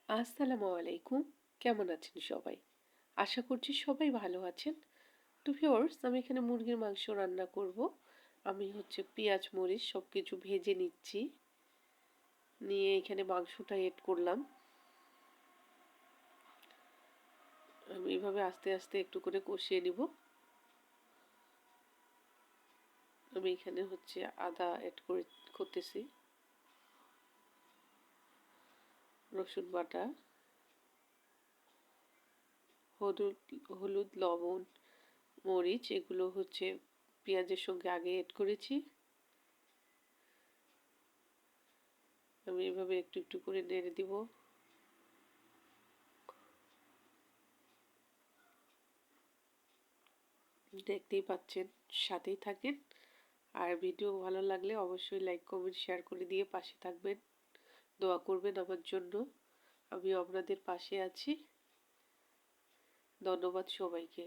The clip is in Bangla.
আসসালামু আলাইকুম। কেমন আছেন সবাই? আশা করছি সবাই ভালো আছেন। তো ভিউয়ার্স, আমি এখানে মুরগির মাংস রান্না করব। আমি পেঁয়াজ মরিচ সবকিছু ভেজে নিচ্ছি। নিয়ে এখানে মাংসটা এড করলাম। আমি এভাবে আস্তে আস্তে একটু করে কষিয়ে নিব। আমি এখানে আদা এড করতেছি, রসুন বাটা, হলুদ হলুদ লবণ মরিচ এগুলো পেঁয়াজের সঙ্গে আগে এড করেছি। আমি এভাবে একটু একটু করে নেড়ে দিব। দেখতেই পাচ্ছেন, সাথেই থাকেন। আর ভিডিও ভালো লাগলে অবশ্যই লাইক কমেন্ট শেয়ার করে দিয়ে পাশে থাকবেন, দোয়া করবেন আমার জন্য। আমি আপনাদের পাশে আছি। ধন্যবাদ সবাইকে।